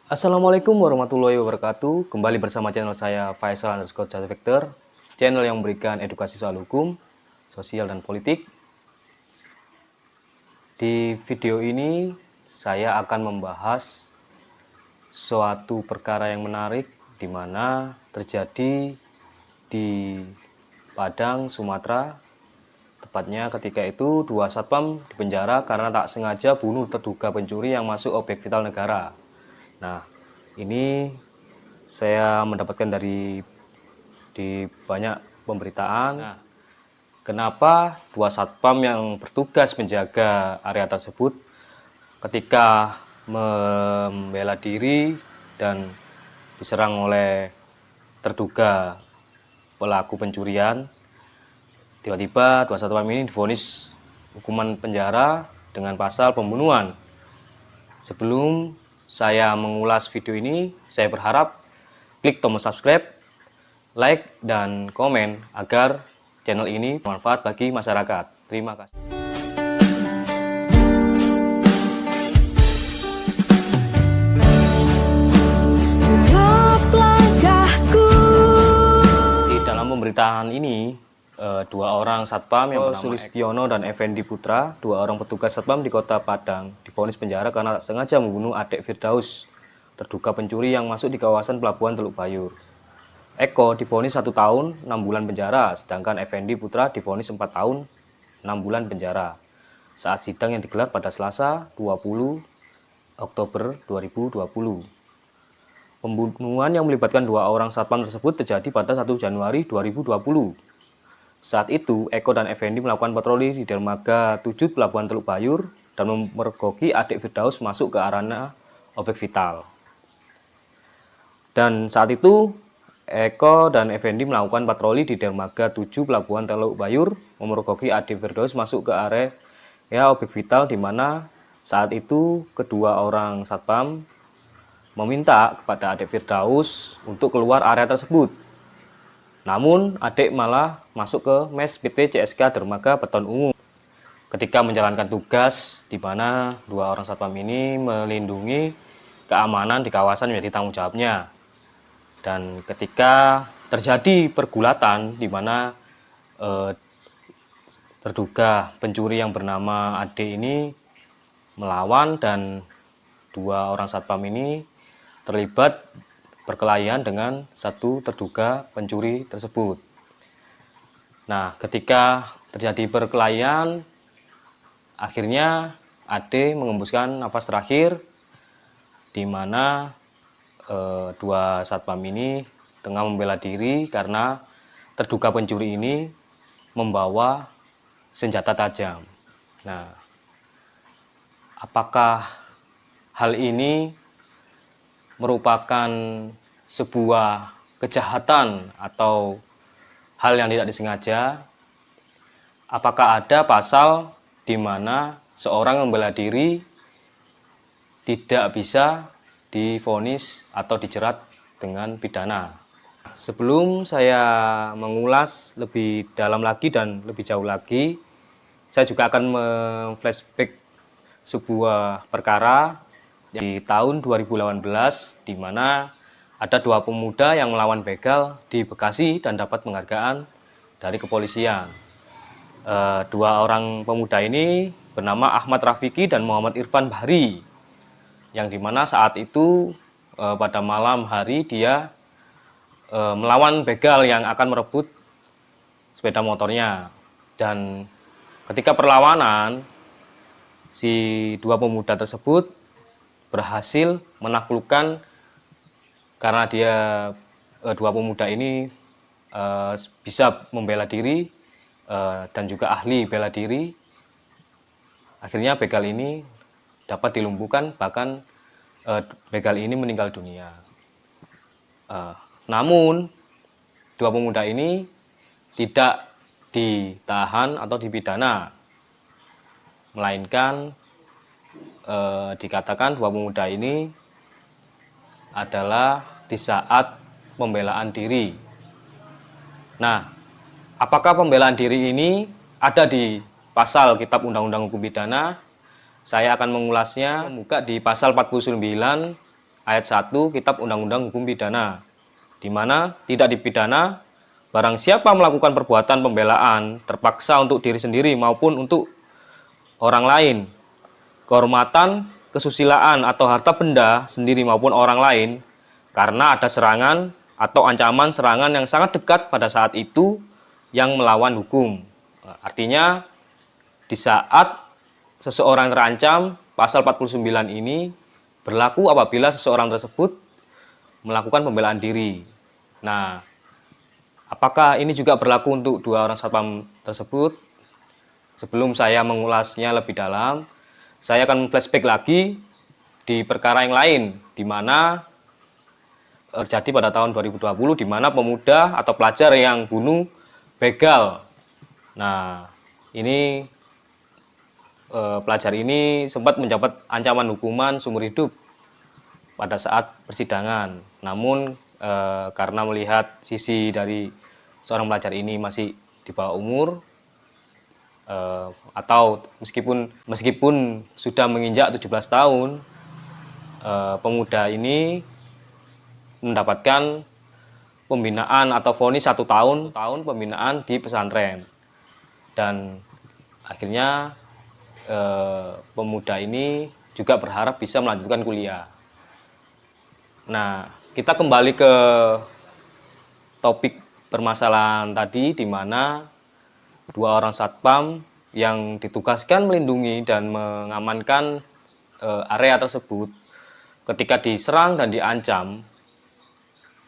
Assalamualaikum warahmatullahi wabarakatuh. Kembali bersama channel saya Faisal_Jasa_Vector, channel yang memberikan edukasi soal hukum, sosial, dan politik. Di video ini saya akan membahas suatu perkara yang menarik di mana terjadi di Padang, Sumatera. Tepatnya ketika itu dua satpam dipenjara karena tak sengaja bunuh terduga pencuri yang masuk objek vital negara. Nah, ini saya mendapatkan di banyak pemberitaan. Nah, kenapa dua satpam yang bertugas menjaga area tersebut ketika membela diri dan diserang oleh terduga pelaku pencurian, tiba-tiba dua satpam ini divonis hukuman penjara dengan pasal pembunuhan. Sebelum saya mengulas video ini, saya berharap klik tombol subscribe, like, dan komen agar channel ini bermanfaat bagi masyarakat. Terima kasih. Di dalam pemberitaan ini, dua orang satpam yang bernama Sulistiono dan Effendi Putra, dua orang petugas satpam di Kota Padang, divonis penjara karena sengaja membunuh adik Firdaus, terduga pencuri yang masuk di kawasan Pelabuhan Teluk Bayur. Eko divonis 1 tahun 6 bulan penjara, sedangkan Effendi Putra divonis 4 tahun 6 bulan penjara saat sidang yang digelar pada Selasa 20 Oktober 2020. Pembunuhan yang melibatkan dua orang satpam tersebut terjadi pada 1 Januari 2020. Saat itu, Eko dan Effendi melakukan patroli di dermaga 7 Pelabuhan Teluk Bayur dan memergoki adik Firdaus masuk ke arena objek vital. Dan saat itu, Eko dan Effendi melakukan patroli di dermaga 7 Pelabuhan Teluk Bayur, memergoki adik Firdaus masuk ke area objek vital, di mana saat itu kedua orang satpam meminta kepada adik Firdaus untuk keluar area tersebut. Namun, adik malah masuk ke mes PT CSK Dermaga Beton Umum. Ketika menjalankan tugas, di mana dua orang satpam ini melindungi keamanan di kawasan menjadi tanggung jawabnya. Dan ketika terjadi pergulatan di mana terduga pencuri yang bernama Ade ini melawan dan dua orang satpam ini terlibat perkelahian dengan satu terduga pencuri tersebut. Nah, ketika terjadi perkelahian, akhirnya Ade mengembuskan nafas terakhir, di mana dua satpam ini tengah membela diri karena terduga pencuri ini membawa senjata tajam. Nah, apakah hal ini merupakan sebuah kejahatan atau hal yang tidak disengaja? Apakah ada pasal di mana seorang membela diri tidak bisa divonis atau dijerat dengan pidana? Sebelum saya mengulas lebih dalam lagi dan lebih jauh lagi, saya juga akan flashback sebuah perkara di tahun 2018, di mana ada dua pemuda yang melawan begal di Bekasi dan dapat penghargaan dari kepolisian. Dua orang pemuda ini bernama Ahmad Rafiki dan Muhammad Irfan Bahri, yang dimana saat itu pada malam hari dia melawan begal yang akan merebut sepeda motornya. Dan ketika perlawanan, si dua pemuda tersebut berhasil menaklukkan, karena dua pemuda ini bisa membela diri dan juga ahli bela diri. Akhirnya begal ini dapat dilumpuhkan, bahkan begal ini meninggal dunia. Namun dua pemuda ini tidak ditahan atau dipidana, melainkan dikatakan dua pemuda ini adalah di saat pembelaan diri. Nah, apakah pembelaan diri ini ada di pasal Kitab Undang-Undang Hukum Pidana? Saya akan mengulasnya, buka di pasal 49 ayat 1 Kitab Undang-Undang Hukum Pidana, di mana tidak dipidana barang siapa melakukan perbuatan pembelaan terpaksa untuk diri sendiri maupun untuk orang lain, kehormatan, kesusilaan atau harta benda sendiri maupun orang lain karena ada serangan atau ancaman serangan yang sangat dekat pada saat itu yang melawan hukum. Artinya di saat seseorang terancam, pasal 49 ini berlaku apabila seseorang tersebut melakukan pembelaan diri. Nah, apakah ini juga berlaku untuk dua orang satpam tersebut? Sebelum saya mengulasnya lebih dalam, saya akan flashback lagi di perkara yang lain, di mana terjadi pada tahun 2020, di mana pemuda atau pelajar yang bunuh begal. Nah, ini pelajar ini sempat mendapat ancaman hukuman seumur hidup pada saat persidangan. Namun karena melihat sisi dari seorang pelajar ini masih di bawah umur, atau meskipun sudah menginjak 17 tahun, pemuda ini mendapatkan pembinaan atau vonis 1 tahun pembinaan di pesantren. Dan akhirnya pemuda ini juga berharap bisa melanjutkan kuliah. Nah, kita kembali ke topik permasalahan tadi, di mana dua orang satpam yang ditugaskan melindungi dan mengamankan area tersebut ketika diserang dan diancam,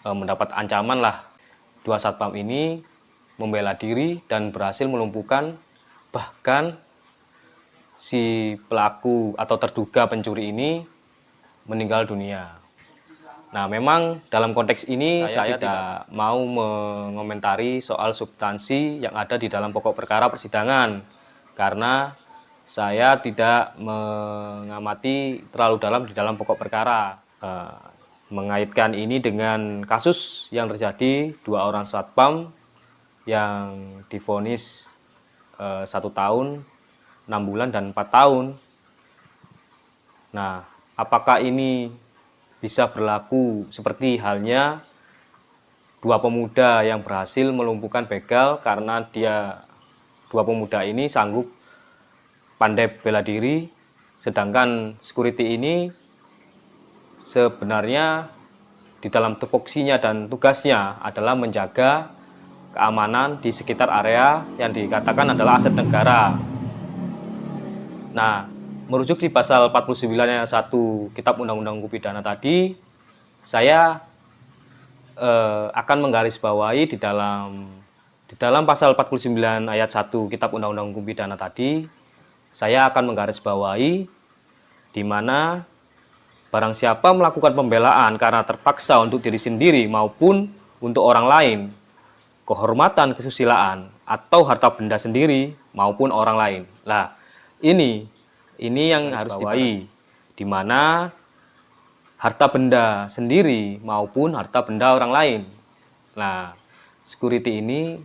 mendapat ancaman lah. Dua satpam ini membela diri dan berhasil melumpuhkan, bahkan si pelaku atau terduga pencuri ini meninggal dunia. Nah, memang dalam konteks ini saya tidak mau mengomentari soal substansi yang ada di dalam pokok perkara persidangan, karena saya tidak mengamati terlalu dalam di dalam pokok perkara. Mengaitkan ini dengan kasus yang terjadi dua orang satpam yang divonis 1 tahun, 6 bulan, dan 4 tahun. Nah, apakah ini bisa berlaku seperti halnya dua pemuda yang berhasil melumpuhkan begal karena dua pemuda ini sanggup pandai bela diri, sedangkan security ini sebenarnya di dalam tupoksinya dan tugasnya adalah menjaga keamanan di sekitar area yang dikatakan adalah aset negara. Nah, merujuk di pasal 49 ayat 1 Kitab Undang-Undang Hukum Pidana tadi, saya akan menggarisbawahi di dalam pasal 49 ayat 1 Kitab Undang-Undang Hukum Pidana tadi, saya akan menggarisbawahi di mana barang siapa melakukan pembelaan karena terpaksa untuk diri sendiri maupun untuk orang lain, kehormatan, kesusilaan, atau harta benda sendiri maupun orang lain. Lah, ini yang harus dibawahi, di mana harta benda sendiri maupun harta benda orang lain. Nah, security ini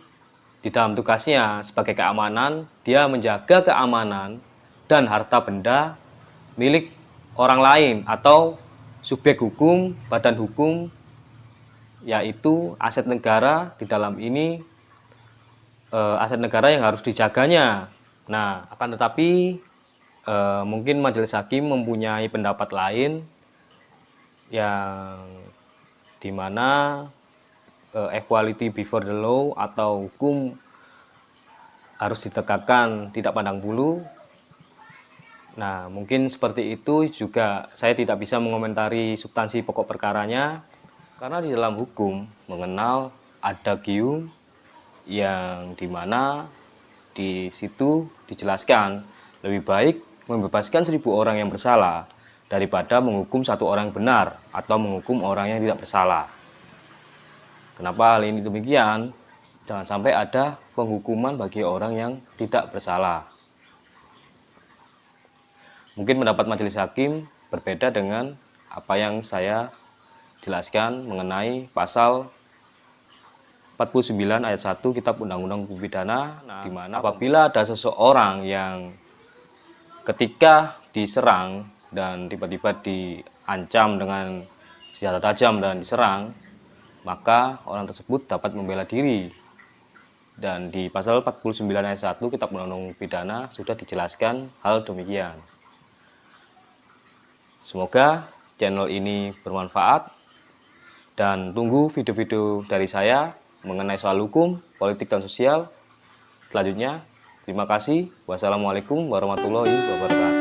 di dalam tugasnya sebagai keamanan, dia menjaga keamanan dan harta benda milik orang lain atau subjek hukum, badan hukum, yaitu aset negara. Di dalam ini aset negara yang harus dijaganya. Nah, akan tetapi mungkin majelis hakim mempunyai pendapat lain, yang dimana equality before the law atau hukum harus ditegakkan tidak pandang bulu. Nah, mungkin seperti itu juga saya tidak bisa mengomentari substansi pokok perkaranya, karena di dalam hukum mengenal adagium yang dimana di situ dijelaskan lebih baik membebaskan 1000 orang yang bersalah daripada menghukum 1 orang yang benar atau menghukum orang yang tidak bersalah. Kenapa hal ini demikian? Jangan sampai ada penghukuman bagi orang yang tidak bersalah. Mungkin pendapat majelis hakim berbeda dengan apa yang saya jelaskan mengenai pasal 49 ayat 1 Kitab Undang-Undang Hukum Pidana, di mana apabila ada seseorang yang ketika diserang dan tiba-tiba diancam dengan senjata tajam dan diserang, maka orang tersebut dapat membela diri. Dan di pasal 49 ayat 1 Kitab Undang-Undang Pidana sudah dijelaskan hal demikian. Semoga channel ini bermanfaat dan tunggu video-video dari saya mengenai soal hukum, politik, dan sosial selanjutnya. Terima kasih. Wassalamualaikum warahmatullahi wabarakatuh.